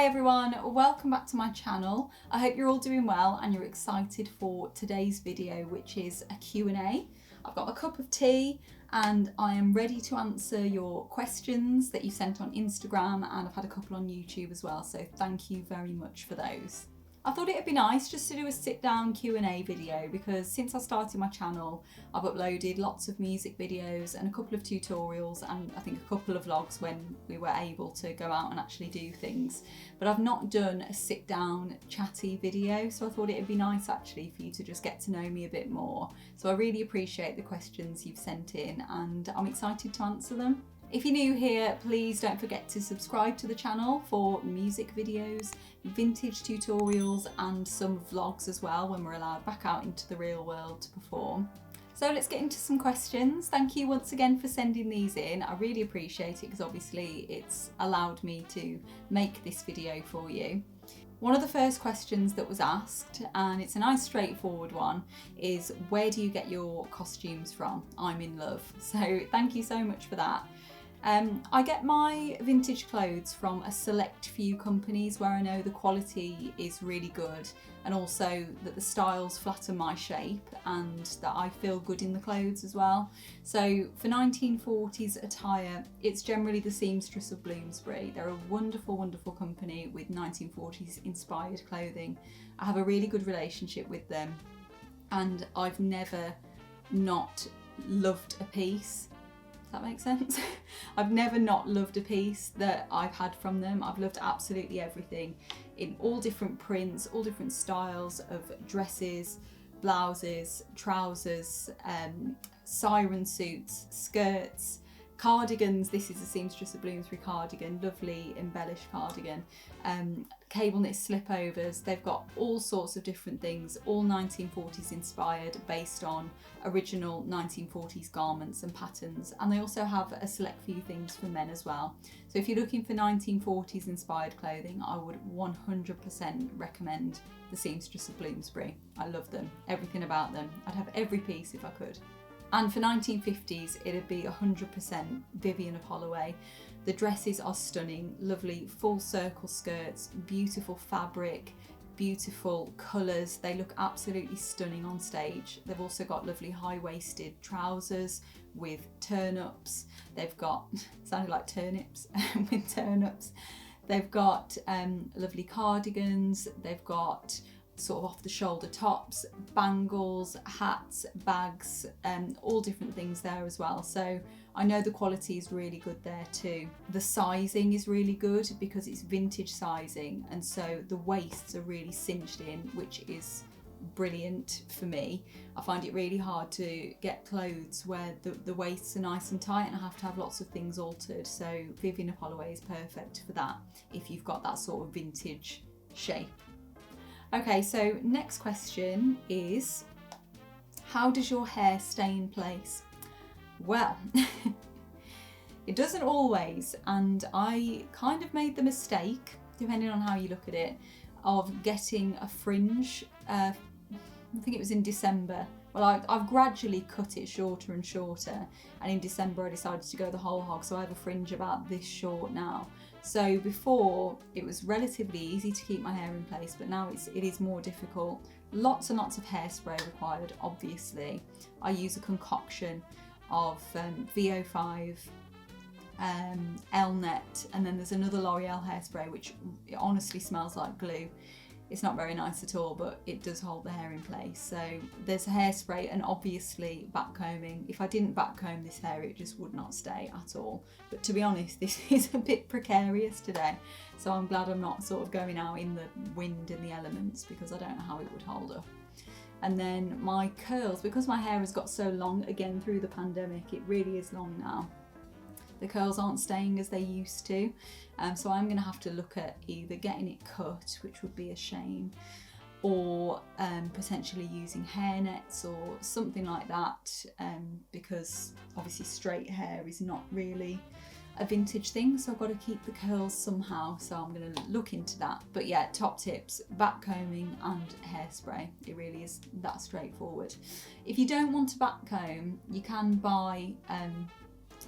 everyone, welcome back to my channel. I hope you're all doing well and you're excited for today's video, which is a Q&A. I've got a cup of tea and I am ready to answer your questions that you sent on Instagram, and I've had a couple on YouTube as well, so thank you very much for those. I thought it'd be nice just to do a sit-down Q&A video because since I started my channel, I've uploaded lots of music videos and a couple of tutorials and I think a couple of vlogs when we were able to go out and actually do things. But I've not done a sit-down chatty video, so I thought it'd be nice actually for you to just get to know me a bit more. So I really appreciate the questions you've sent in and I'm excited to answer them. If you're new here, please don't forget to subscribe to the channel for music videos, vintage tutorials and some vlogs as well when we're allowed back out into the real world to perform. So let's get into some questions. Thank you once again for sending these in. I really appreciate it because obviously it's allowed me to make this video for you. One of the first questions that was asked, and it's a nice straightforward one, is where do you get your costumes from? I'm in love. So thank you so much for that. I get my vintage clothes from a select few companies where I know the quality is really good and also that the styles flatter my shape and that I feel good in the clothes as well. So for 1940s attire, it's generally the Seamstress of Bloomsbury. They're a wonderful, wonderful company with 1940s inspired clothing. I have a really good relationship with them and I've never not loved a piece. Does that make sense? I've never not loved a piece that I've had from them. I've loved absolutely everything in all different prints, all different styles of dresses, blouses, trousers, siren suits, skirts, cardigans. This is a Seamstress of Bloomsbury cardigan, lovely embellished cardigan. Cable knit slipovers. They've got all sorts of different things, all 1940s inspired, based on original 1940s garments and patterns. And they also have a select few things for men as well. So if you're looking for 1940s inspired clothing, I would 100% recommend the Seamstress of Bloomsbury. I love them, everything about them. I'd have every piece if I could. And for 1950s, it'd be 100% Vivian of Holloway. The dresses are stunning, lovely full circle skirts, beautiful fabric, beautiful colours. They look absolutely stunning on stage. They've also got lovely high-waisted trousers with turn-ups. They've got, sounded like turnips, with turn-ups. They've got lovely cardigans. They've got sort of off the shoulder tops, bangles, hats, bags, all different things there as well. So I know the quality is really good there too. The sizing is really good because it's vintage sizing, and so the waists are really cinched in, which is brilliant for me. I find it really hard to get clothes where the waists are nice and tight and I have to have lots of things altered. So Vivian of Holloway is perfect for that if you've got that sort of vintage shape. Okay, so next question is, how does your hair stay in place? Well, it doesn't always, and I kind of made the mistake, depending on how you look at it, of getting a fringe. I think it was in December. Well, I've gradually cut it shorter and shorter, and in December I decided to go the whole hog, so I have a fringe about this short now. So before it was relatively easy to keep my hair in place, but now it is more difficult. Lots and lots of hairspray required, obviously. I use a concoction of VO5, Elnet, and then there's another L'Oreal hairspray which it honestly smells like glue. It's not very nice at all, but it does hold the hair in place. So there's a hairspray and obviously backcombing. If I didn't backcomb this hair, it just would not stay at all. But to be honest, this is a bit precarious today. So I'm glad I'm not sort of going out in the wind and the elements because I don't know how it would hold up. And then my curls, because my hair has got so long again through the pandemic, it really is long now. The curls aren't staying as they used to, so I'm going to have to look at either getting it cut, which would be a shame, or potentially using hair nets or something like that, because obviously straight hair is not really a vintage thing, so I've got to keep the curls somehow, so I'm going to look into that. But yeah, top tips, backcombing and hairspray. It really is that straightforward. If you don't want to backcomb, you can buy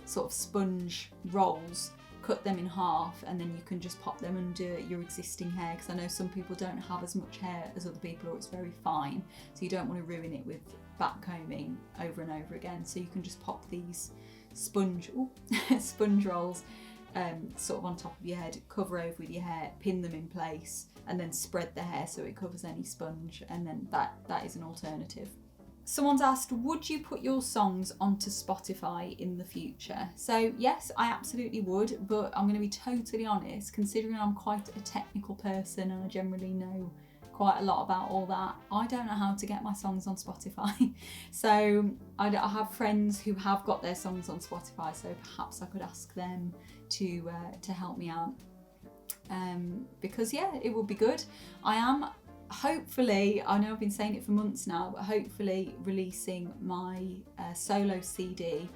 sort of sponge rolls cut them in half, and then you can just pop them under your existing hair, because I know some people don't have as much hair as other people, or it's very fine, so you don't want to ruin it with back combing over and over again. So you can just pop these sponge rolls sort of on top of your head, cover over with your hair, pin them in place, and then spread the hair so it covers any sponge, and then that is an alternative. Someone's asked, would you put your songs onto Spotify in the future? So yes, I absolutely would, but I'm going to be totally honest, considering I'm quite a technical person and I generally know quite a lot about all that, I don't know how to get my songs on Spotify. So I have friends who have got their songs on Spotify, so perhaps I could ask them to help me out, because yeah, it would be good. I am hopefully, I know I've been saying it for months now, but hopefully releasing my solo CD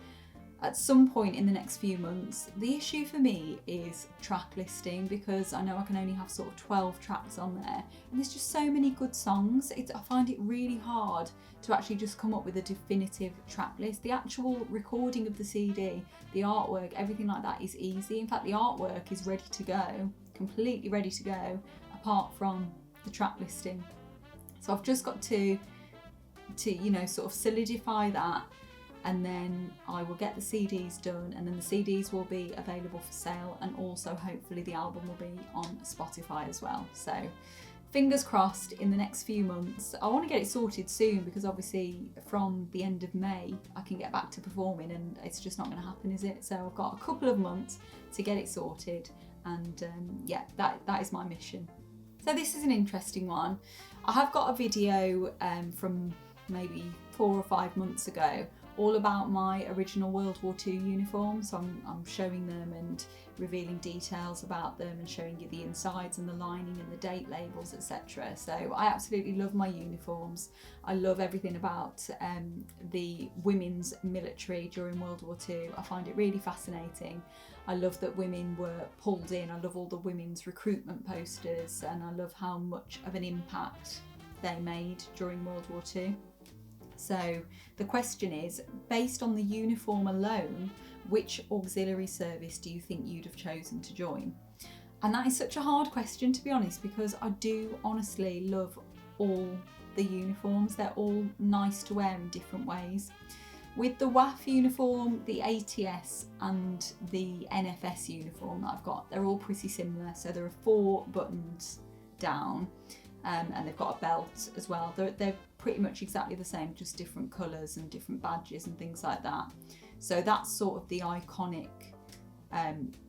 at some point in the next few months. The issue for me is track listing, because I know I can only have sort of 12 tracks on there, and there's just so many good songs. I find it really hard to actually just come up with a definitive track list. The actual recording of the CD, the artwork, everything like that is easy. In fact, the artwork is ready to go, completely ready to go, apart from the track listing. So I've just got to you know, sort of solidify that, and then I will get the CDs done, and then the CDs will be available for sale, and also hopefully the album will be on Spotify as well. So fingers crossed in the next few months. I want to get it sorted soon, because obviously from the end of May I can get back to performing, and it's just not going to happen, is it? So I've got a couple of months to get it sorted, and yeah, that is my mission. So this is an interesting one. I have got a video from maybe 4 or 5 months ago all about my original World War II uniforms. So I'm showing them and revealing details about them, and showing you the insides and the lining and the date labels, etc. So I absolutely love my uniforms. I love everything about the women's military during World War II. I find it really fascinating. I love that women were pulled in. I love all the women's recruitment posters, and I love how much of an impact they made during World War II. So the question is, based on the uniform alone, which auxiliary service do you think you'd have chosen to join? And that is such a hard question, to be honest, because I do honestly love all the uniforms. They're all nice to wear in different ways. With the WAF uniform, the ATS and the NFS uniform that I've got, they're all pretty similar. So there are 4 buttons down, and they've got a belt as well. They're pretty much exactly the same, just different colours and different badges and things like that. So that's sort of the iconic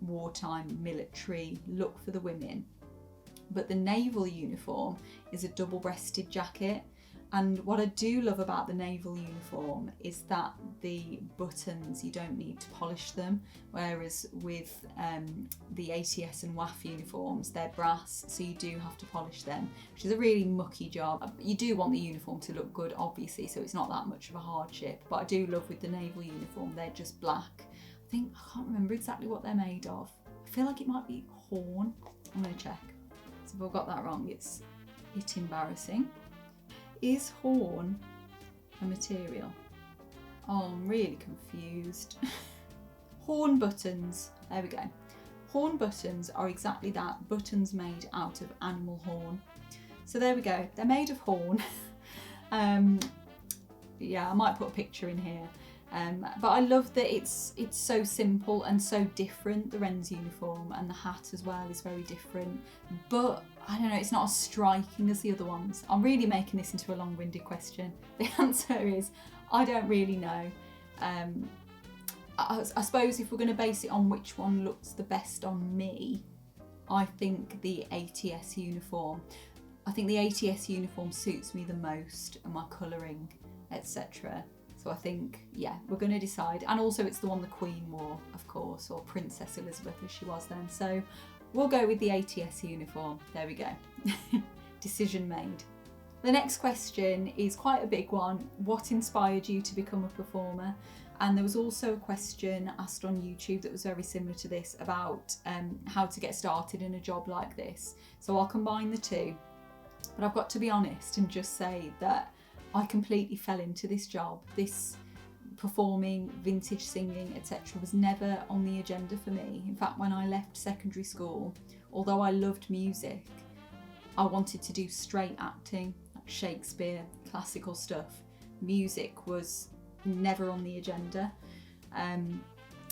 wartime military look for the women. But the naval uniform is a double-breasted jacket. And what I do love about the naval uniform is that the buttons, you don't need to polish them, whereas with the ATS and WAF uniforms, they're brass, so you do have to polish them, which is a really mucky job. You do want the uniform to look good, obviously, so it's not that much of a hardship, but I do love with the naval uniform, they're just black. I can't remember exactly what they're made of. I feel like it might be horn. I'm going to check. So if I've got that wrong, it's embarrassing. Is horn a material? Oh, I'm really confused. Horn buttons. There we go. Horn buttons are exactly that. Buttons made out of animal horn. So there we go. They're made of horn. Yeah, I might put a picture in here. But I love that it's so simple and so different. The Wren's uniform and the hat as well is very different. But I don't know, it's not as striking as the other ones. I'm really making this into a long-winded question. The answer is, I don't really know. I suppose if we're going to base it on which one looks the best on me, I think the ATS uniform. I think the ATS uniform suits me the most, and my colouring, etc. So I think, yeah, we're going to decide. And also it's the one the Queen wore, of course, or Princess Elizabeth as she was then. So we'll go with the ATS uniform. There we go. Decision made. The next question is quite a big one. What inspired you to become a performer? And there was also a question asked on YouTube that was very similar to this about how to get started in a job like this. So I'll combine the two. But I've got to be honest and just say that I completely fell into this job. performing, vintage singing, etc. was never on the agenda for me. In fact, when I left secondary school, although I loved music, I wanted to do straight acting, like Shakespeare, classical stuff. Music was never on the agenda.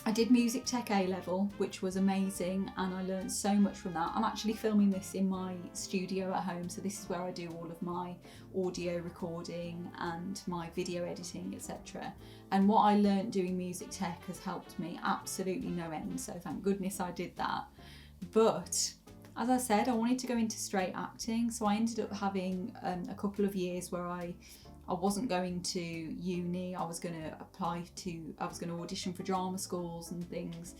I did music tech A level, which was amazing, and I learned so much from that. I'm actually filming this in my studio at home, so this is where I do all of my audio recording and my video editing, etc. And what I learned doing music tech has helped me absolutely no end, so thank goodness I did that. But as I said, I wanted to go into straight acting, so I ended up having a couple of years where I wasn't going to uni. I was going to audition for drama schools and things.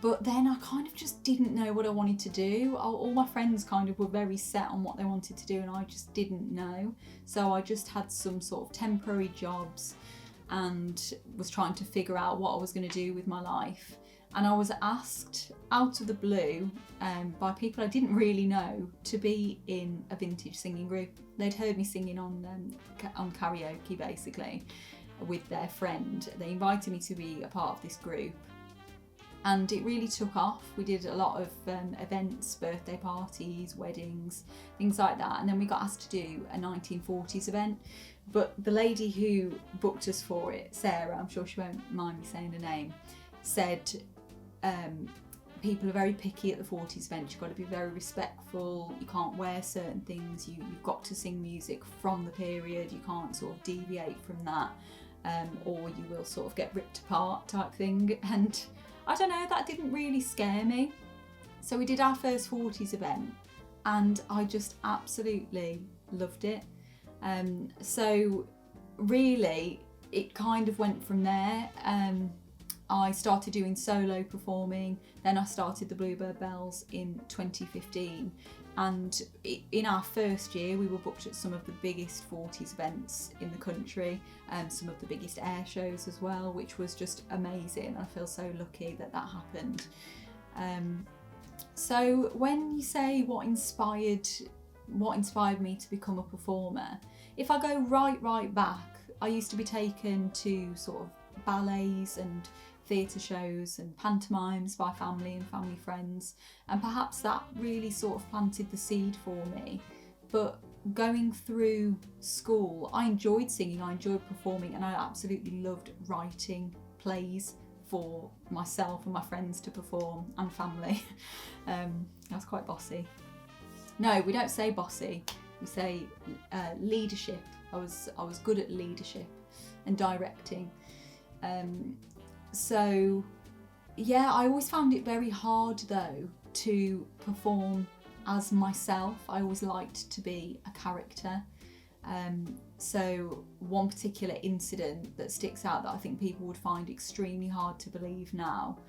But then I kind of just didn't know what I wanted to do. All my friends kind of were very set on what they wanted to do, and I just didn't know. So I just had some sort of temporary jobs and was trying to figure out what I was going to do with my life. And I was asked out of the blue by people I didn't really know to be in a vintage singing group. They'd heard me singing on karaoke basically with their friend. They invited me to be a part of this group, and it really took off. We did a lot of events, birthday parties, weddings, things like that, and then we got asked to do a 1940s event. But the lady who booked us for it, Sarah, I'm sure she won't mind me saying her name, said people are very picky at the 40s event. You've got to be very respectful, you can't wear certain things, you've got to sing music from the period, you can't sort of deviate from that, or you will sort of get ripped apart type thing. And I don't know, that didn't really scare me. So we did our first 40s event and I just absolutely loved it. So really it kind of went from there. I started doing solo performing, then I started the Bluebird Bells in 2015, and in our first year we were booked at some of the biggest 40s events in the country, some of the biggest air shows as well, which was just amazing. I feel so lucky that that happened. So when you say what inspired me to become a performer, if I go right back, I used to be taken to sort of ballets and theatre shows and pantomimes by family and family friends, and perhaps that really sort of planted the seed for me. But going through school, I enjoyed singing, I enjoyed performing, and I absolutely loved writing plays for myself and my friends to perform, and family. That's quite bossy. No, we don't say bossy, we say leadership. I was good at leadership and directing. So yeah, I always found it very hard though to perform as myself. I always liked to be a character. So one particular incident that sticks out that I think people would find extremely hard to believe now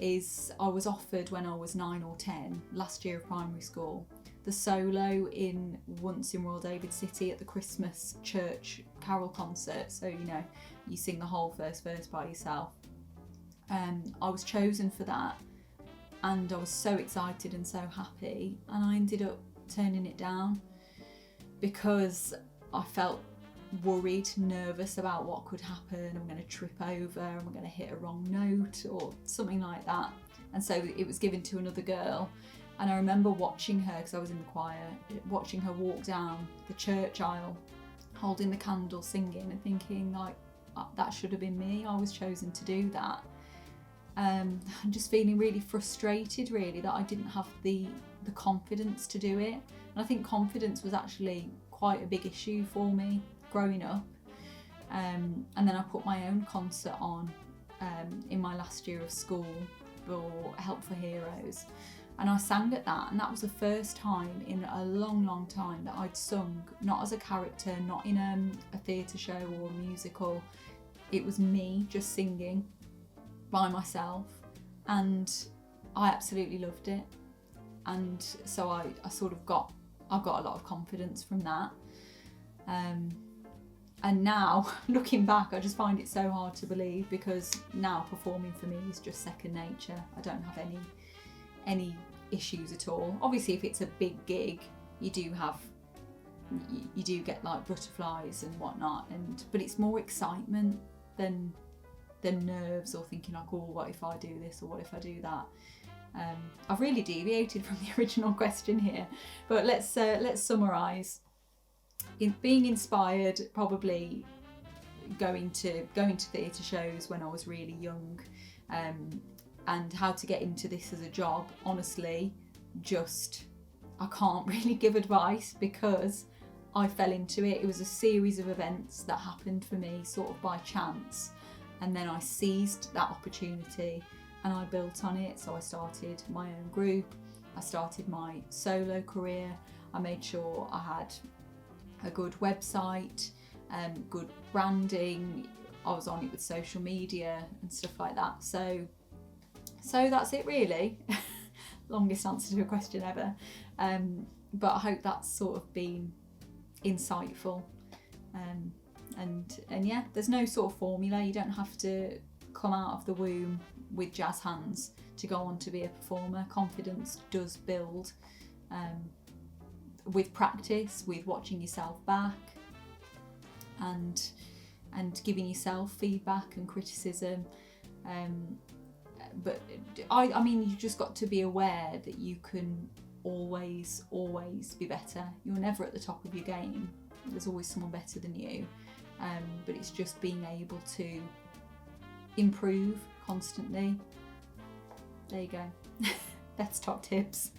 is I was offered when I was 9 or 10, last year of primary school, the solo in Once in Royal David City at the Christmas church carol concert. So, you know, you sing the whole first verse by yourself. I was chosen for that and I was so excited and so happy, and I ended up turning it down because I felt worried, nervous about what could happen. I'm going to trip over, I'm going to hit a wrong note or something like that. And so it was given to another girl. And I remember watching her, because I was in the choir, watching her walk down the church aisle, holding the candle, singing, and thinking like, that should have been me. I was chosen to do that. I'm just feeling really frustrated, really, that I didn't have the confidence to do it. And I think confidence was actually quite a big issue for me growing up. And then I put my own concert on in my last year of school for Help for Heroes. And I sang at that, and that was the first time in a long time that I'd sung, not as a character, not in a theatre show or a musical. It was me just singing by myself, and I absolutely loved it. And so I sort of got a lot of confidence from that. And now, looking back, I just find it so hard to believe, because now performing for me is just second nature. I don't have any issues at all. Obviously, if it's a big gig, you do have you do get like butterflies and whatnot, but it's more excitement than nerves or thinking like, oh, what if I do this or what if I do that. I've really deviated from the original question here, but let's summarise. In being inspired, probably going to theatre shows when I was really young, and how to get into this as a job. Honestly, I can't really give advice because I fell into it. It was a series of events that happened for me sort of by chance, and then I seized that opportunity and I built on it. So I started my own group, I started my solo career, I made sure I had a good website, good branding, I was on it with social media and stuff like that. So that's it really. Longest answer to a question ever, but I hope that's sort of been insightful. And yeah, there's no sort of formula. You don't have to come out of the womb with jazz hands to go on to be a performer. Confidence does build with practice, with watching yourself back and giving yourself feedback and criticism. But I mean, you've just got to be aware that you can always be better. You're never at the top of your game. There's always someone better than you. But it's just being able to improve constantly. There you go. Beth's top tips.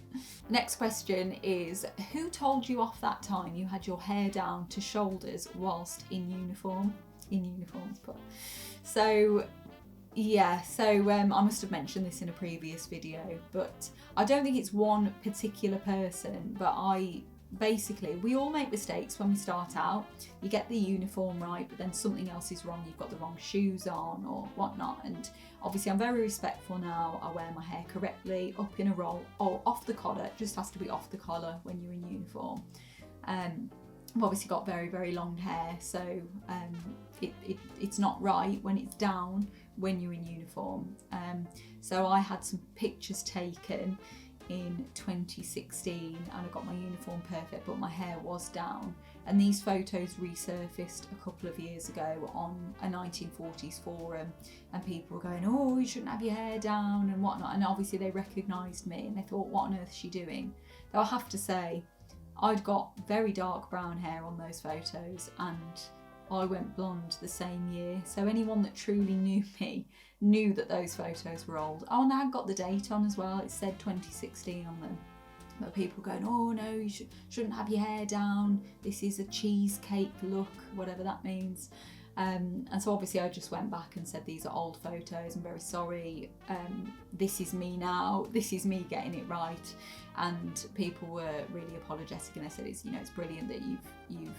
Next question is, who told you off that time you had your hair down to shoulders whilst in uniform? In uniforms, but so yeah, I must have mentioned this in a previous video, but I don't think it's one particular person, but we all make mistakes when we start out. You get the uniform right, but then something else is wrong. You've got the wrong shoes on or whatnot. And obviously I'm very respectful now. I wear my hair correctly, up in a roll, or off the collar. It just has to be off the collar when you're in uniform. I've obviously got very, very long hair, so it's not right when it's down when you're in uniform. So I had some pictures taken in 2016 and I got my uniform perfect, but my hair was down, and these photos resurfaced a couple of years ago on a 1940s forum, and people were going, oh, you shouldn't have your hair down and whatnot, and obviously they recognised me and they thought, what on earth is she doing? Though I have to say, I'd got very dark brown hair on those photos and I went blonde the same year, so anyone that truly knew me knew that those photos were old. Oh, and I got the date on as well, it said 2016 on them. But people going, oh no, you shouldn't have your hair down, this is a cheesecake look, whatever that means. And so obviously I just went back and said, these are old photos, I'm very sorry, this is me now, this is me getting it right. And people were really apologetic and they said, it's brilliant that you've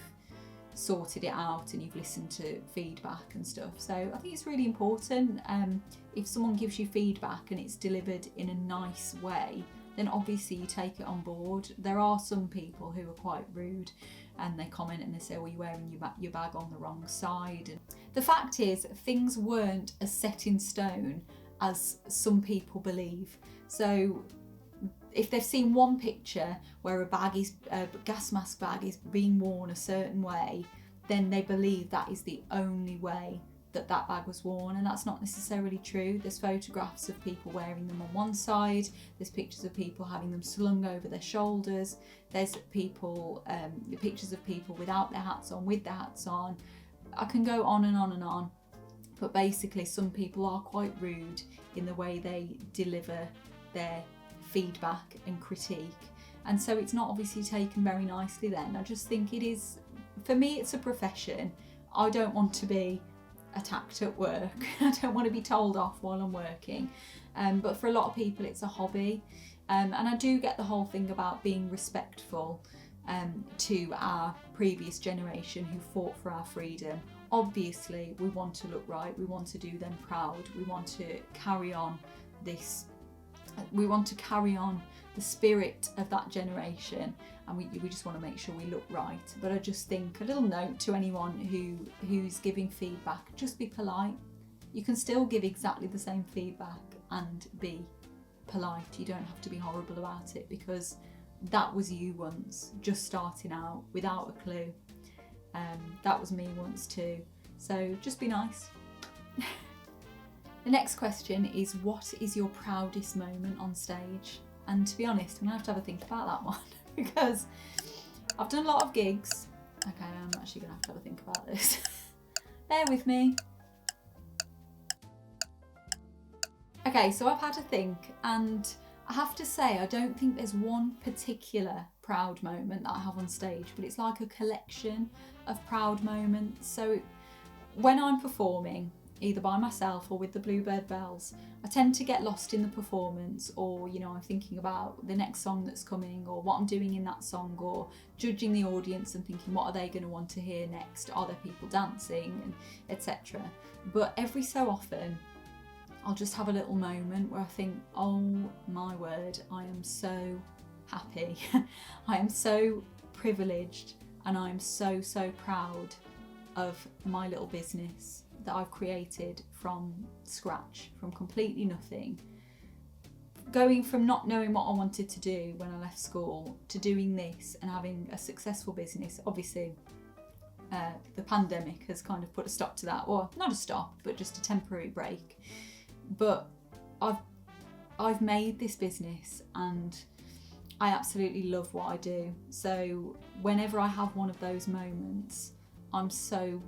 sorted it out and you've listened to feedback and stuff. So I think it's really important, if someone gives you feedback and it's delivered in a nice way, then obviously you take it on board. There are some people who are quite rude and they comment and they say, well, you're wearing your bag on the wrong side. And the fact is, things weren't as set in stone as some people believe. So if they've seen one picture where a gas mask bag is being worn a certain way, then they believe that is the only way that bag was worn, and that's not necessarily true. There's photographs of people wearing them on one side, there's pictures of people having them slung over their shoulders, there's pictures of people without their hats on, with their hats on. I can go on and on and on, but basically some people are quite rude in the way they deliver their feedback and critique, and so it's not obviously taken very nicely then. I just think it is, for me, it's a profession. I don't want to be attacked at work. I don't want to be told off while I'm working, but for a lot of people it's a hobby, and I do get the whole thing about being respectful to our previous generation who fought for our freedom. Obviously we want to look right, we want to do them proud, we want to carry on the spirit of that generation, and we just want to make sure we look right. But I just think, a little note to anyone who's giving feedback, just be polite. You can still give exactly the same feedback and be polite. You don't have to be horrible about it, because that was you once, just starting out without a clue. That was me once too. So just be nice. The next question is, what is your proudest moment on stage? And to be honest, I'm gonna have to have a think about that one because I've done a lot of gigs. Okay, I'm actually gonna have to think about this. Bear with me. Okay, so I've had to think, and I have to say I don't think there's one particular proud moment that I have on stage, but it's like a collection of proud moments. So when I'm performing, either by myself or with the Bluebird Bells, I tend to get lost in the performance, or I'm thinking about the next song that's coming, or what I'm doing in that song, or judging the audience and thinking, what are they going to want to hear next? Are there people dancing, and etc. But every so often I'll just have a little moment where I think, oh my word, I am so happy. I am so privileged, and I am so proud of my little business that I've created from scratch, from completely nothing. Going from not knowing what I wanted to do when I left school to doing this and having a successful business. Obviously, the pandemic has kind of put a stop to that, or not a stop, but just a temporary break. But I've made this business and I absolutely love what I do. So whenever I have one of those moments, I'm so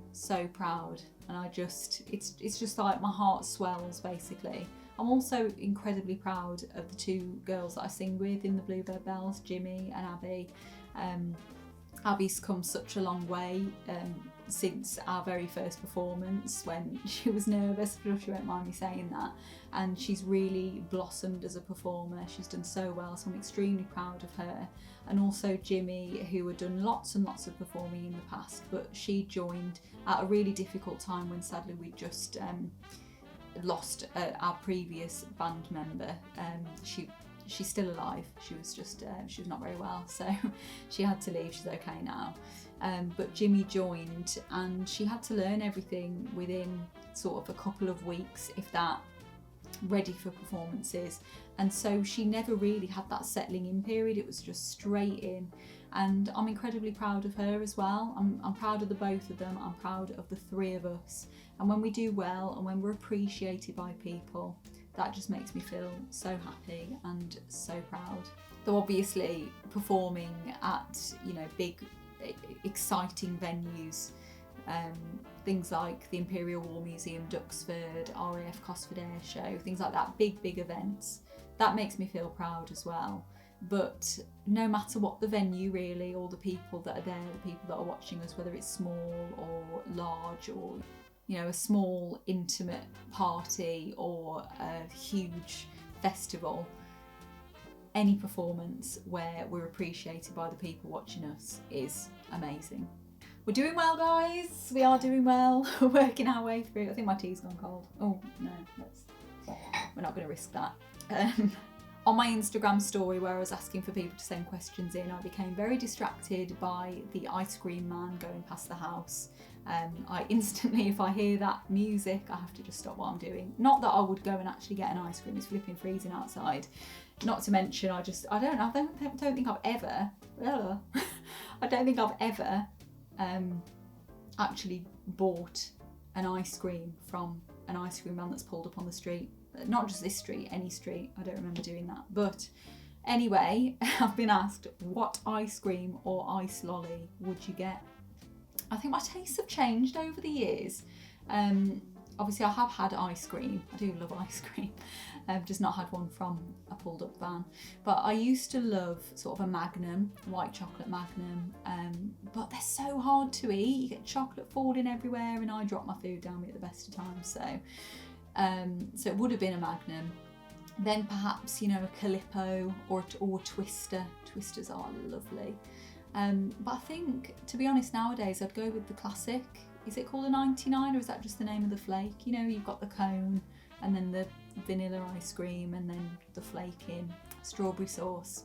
proud, and it's just like my heart swells basically. I'm also incredibly proud of the two girls that I sing with in the Bluebird Bells, Jimmy and Abby. Abby's come such a long way since our very first performance, when she was nervous, but she won't mind me saying that, and she's really blossomed as a performer. She's done so well, so I'm extremely proud of her. And also Jimmy, who had done lots and lots of performing in the past, but she joined at a really difficult time when sadly we just lost our previous band member. She's still alive. She was not very well, so she had to leave. She's okay now. But Jimmy joined, and she had to learn everything within sort of a couple of weeks, if that, ready for performances. And so she never really had that settling in period. It was just straight in. And I'm incredibly proud of her as well. I'm proud of the both of them. I'm proud of the three of us. And when we do well and when we're appreciated by people, that just makes me feel so happy and so proud. Though obviously performing at big exciting venues, things like the Imperial War Museum, Duxford, RAF Cosford Air Show, things like that, big events, that makes me feel proud as well. But no matter what the venue really, or the people that are there, the people that are watching us, whether it's small or large, or a small intimate party or a huge festival, any performance where we're appreciated by the people watching us is amazing. We're doing well, guys. We are doing well. We're working our way through. I think my tea's gone cold. Oh no, we're not going to risk that. On my Instagram story, where I was asking for people to send questions in, I became very distracted by the ice cream man going past the house. I instantly, if I hear that music, I have to just stop what I'm doing. Not that I would go and actually get an ice cream. It's flipping freezing outside. Not to mention, I don't think I've ever actually bought an ice cream from an ice cream man that's pulled up on the street. Not just this street, any street. I don't remember doing that. But anyway, I've been asked, what ice cream or ice lolly would you get? I think my tastes have changed over the years. Obviously I have had ice cream. I do love ice cream. I've just not had one from a pulled up van. But I used to love sort of a Magnum, white chocolate Magnum. But they're so hard to eat. You get chocolate falling everywhere, and I drop my food down at the best of times. So it would have been a Magnum. Then perhaps, a Calippo or Twister. Twisters are lovely. But I think, to be honest, nowadays I'd go with the classic. Is it called a 99, or is that just the name of the flake? You've got the cone and then the vanilla ice cream and then the flake in strawberry sauce.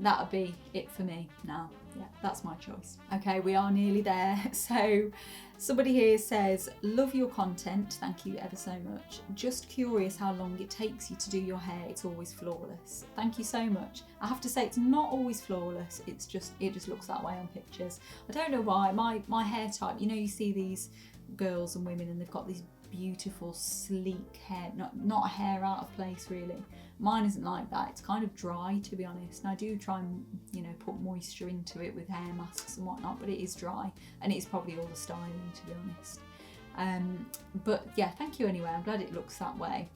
that'll be it for me now. Yeah, that's my choice. Okay, we are nearly there. So somebody here says, love your content, thank you ever so much. Just curious how long it takes you to do your hair. It's always flawless. Thank you so much. I have to say, it's not always flawless. It just looks that way on pictures. I don't know why. My hair type, you know, you see these girls and women and they've got these beautiful sleek hair, not a hair out of place really. Mine isn't like that. It's kind of dry, to be honest, and I do try and, you know, put moisture into it with hair masks and whatnot, but it is dry, and it's probably all the styling, to be honest. But yeah, thank you anyway. I'm glad it looks that way.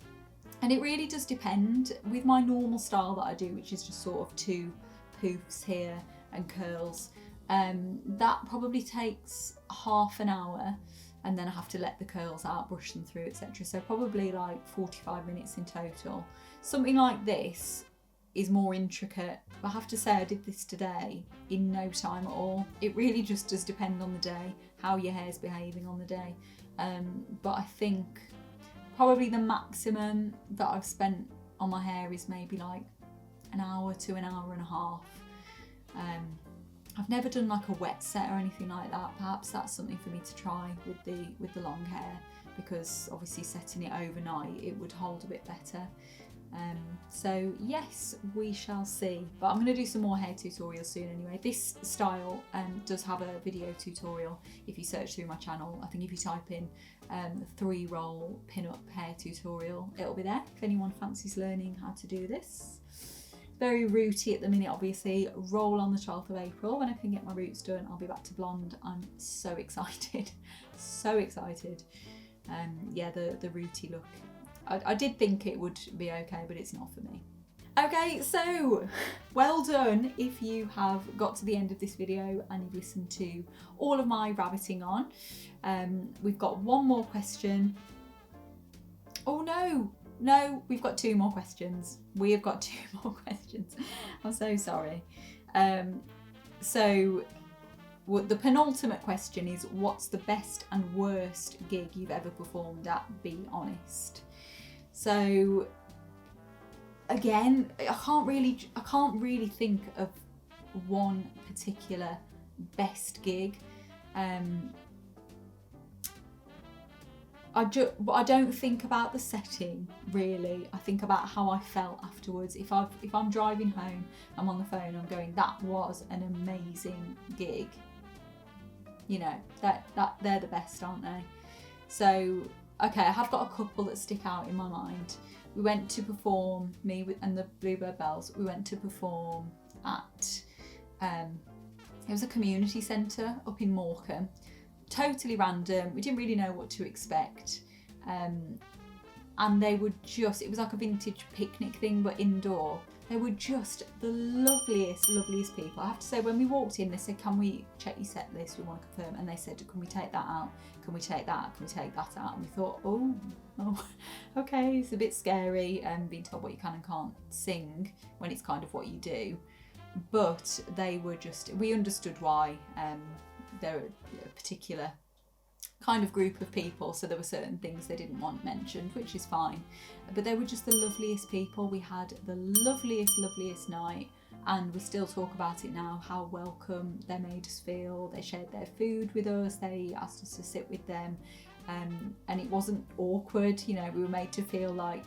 And it really does depend. With my normal style that I do, which is just sort of 2 poofs here and curls, that probably takes half an hour, and then I have to let the curls out, brush them through, etc. So probably like 45 minutes in total. Something like this is more intricate. I have to say, I did this today in no time at all. It really just does depend on the day, how your hair's behaving on the day. But I think probably the maximum that I've spent on my hair is maybe like an hour to an hour and a half. I've never done like a wet set or anything like that. Perhaps that's something for me to try with the long hair, because obviously setting it overnight, it would hold a bit better. So yes, we shall see. But I'm going to do some more hair tutorials soon anyway. This style does have a video tutorial if you search through my channel. I think if you type in 3-roll pin-up hair tutorial, it'll be there if anyone fancies learning how to do this. Very rooty at the minute, obviously. Roll on the 12th of April. When I can get my roots done, I'll be back to blonde. I'm so excited. So excited. Yeah, the rooty look. I did think it would be okay, but it's not for me. Okay, so well done if you have got to the end of this video and you've listened to all of my rabbiting on. We've got one more question. Oh no, we've got 2 more questions. We have got 2 more questions. I'm so sorry. So the penultimate question is, what's the best and worst gig you've ever performed at? Be honest. So again, I can't really think of one particular best gig. I don't think about the setting really. I think about how I felt afterwards. If I'm driving home, I'm on the phone, I'm going, that was an amazing gig. You know, that they're the best, aren't they? So okay, I have got a couple that stick out in my mind. We went to perform, and the Bluebird Bells. We went to perform at it was a community centre up in Morecambe. Totally random. We didn't really know what to expect, and they were just, it was like a vintage picnic thing but indoor. They were just the loveliest people. I have to say, when we walked in, they said, can we check your set list, we want to confirm, and they said, can we take that out, can we take that out, and we thought, oh okay, it's a bit scary being told what you can and can't sing when it's kind of what you do. But they were just, we understood why. They're a particular kind of group of people, so there were certain things they didn't want mentioned, which is fine, but they were just the loveliest people. We had the loveliest night, and we still talk about it now, how welcome they made us feel. They shared their food with us, they asked us to sit with them, and it wasn't awkward, you know, we were made to feel like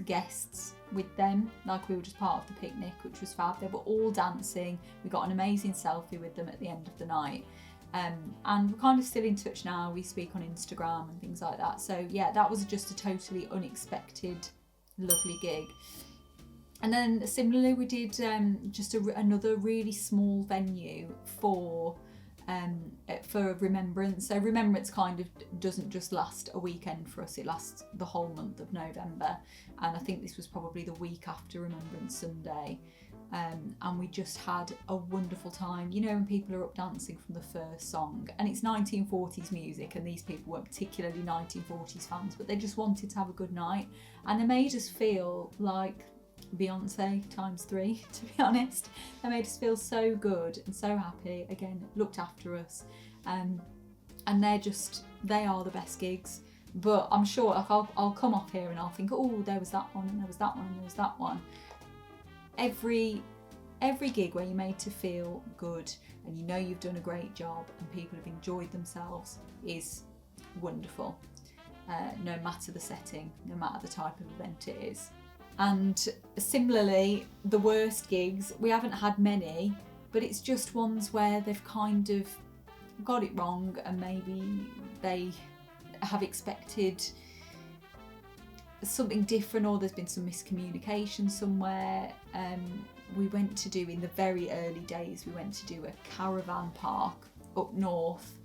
guests with them, like we were just part of the picnic, which was fab. They were all dancing. We got an amazing selfie with them at the end of the night. And we're kind of still in touch now. We speak on Instagram and things like that. So yeah, that was just a totally unexpected, lovely gig. And then similarly, we did just another really small venue for Remembrance. So Remembrance kind of doesn't just last a weekend for us, it lasts the whole month of November. And I think this was probably the week after Remembrance Sunday. And we just had a wonderful time. You know, when people are up dancing from the first song, and it's 1940s music, and these people weren't particularly 1940s fans, but they just wanted to have a good night, and they made us feel like Beyonce ×3, to be honest. They made us feel so good and so happy. Again, looked after us, and they are the best gigs. But I'm sure, like, I'll come off here and I'll think, oh, there was that one, and there was that one, and there was that one. Every every gig where you're made to feel good and you know you've done a great job and people have enjoyed themselves is wonderful, no matter the setting, no matter the type of event it is. And similarly, the worst gigs, we haven't had many, but it's just ones where they've kind of got it wrong and maybe they have expected something different, or there's been some miscommunication somewhere. We went to do, in the very early days, we went to do a caravan park up north,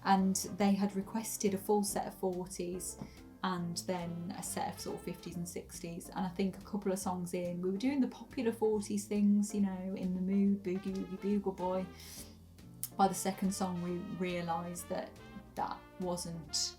and they had requested a full set of 40s and then a set of sort of 50s and 60s, and I think a couple of songs in, we were doing the popular 40s things, you know, In the Mood, Boogie Woogie Bugle Boy. By the second song we realised that wasn't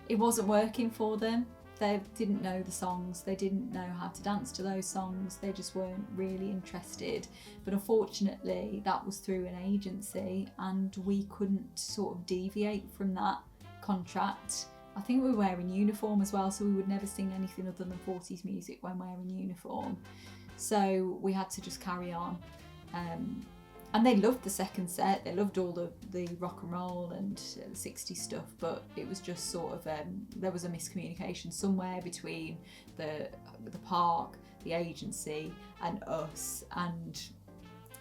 it wasn't working for them. They didn't know the songs, they didn't know how to dance to those songs, they just weren't really interested. But unfortunately that was through an agency and we couldn't sort of deviate from that contract. I think we were wearing uniform as well, so we would never sing anything other than 40s music when wearing uniform. So we had to just carry on. And they loved the second set, they loved all the rock and roll and 60s stuff, but it was just sort of, there was a miscommunication somewhere between the park, the agency and us, and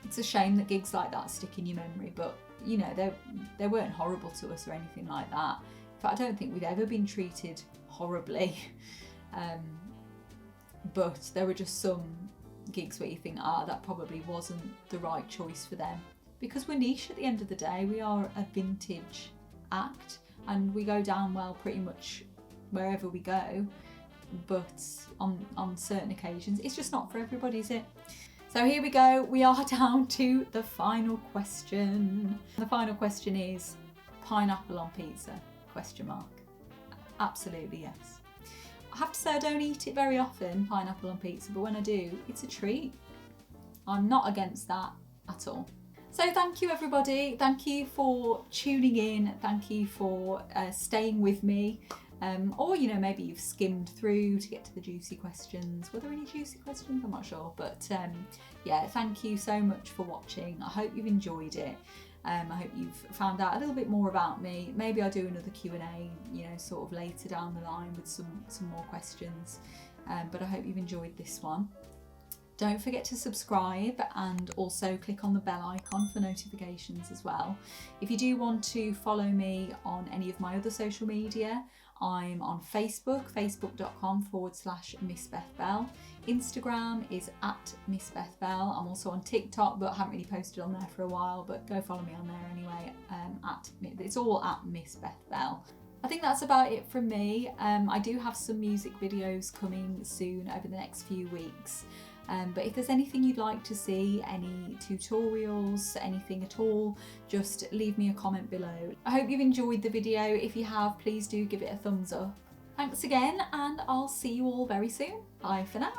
it's a shame that gigs like that stick in your memory, but you know, they weren't horrible to us or anything like that. In fact, I don't think we've ever been treated horribly, but there were just some gigs where you think, that probably wasn't the right choice for them, because we're niche at the end of the day. We are a vintage act and we go down well pretty much wherever we go, but on certain occasions it's just not for everybody, is it? So here we go, we are down to the final question. The final question is, pineapple on pizza? ? Absolutely yes. I have to say I don't eat it very often, pineapple on pizza, but when I do, it's a treat. I'm not against that at all. So thank you everybody, thank you for tuning in, thank you for staying with me, or you know, maybe you've skimmed through to get to the juicy questions. Were there any juicy questions? I'm not sure, but yeah, thank you so much for watching. I hope you've enjoyed it. I hope you've found out a little bit more about me. Maybe I'll do another Q&A, you know, sort of later down the line with some more questions. But I hope you've enjoyed this one. Don't forget to subscribe and also click on the bell icon for notifications as well. If you do want to follow me on any of my other social media, I'm on Facebook, facebook.com/Miss Beth Belle. Instagram is @Miss Beth Belle. I'm also on TikTok, but I haven't really posted on there for a while, but go follow me on there anyway. It's all @Miss Beth Belle. I think that's about it from me. I do have some music videos coming soon over the next few weeks. But if there's anything you'd like to see, any tutorials, anything at all, just leave me a comment below. I hope you've enjoyed the video. If you have, please do give it a thumbs up. Thanks again, and I'll see you all very soon. Bye for now.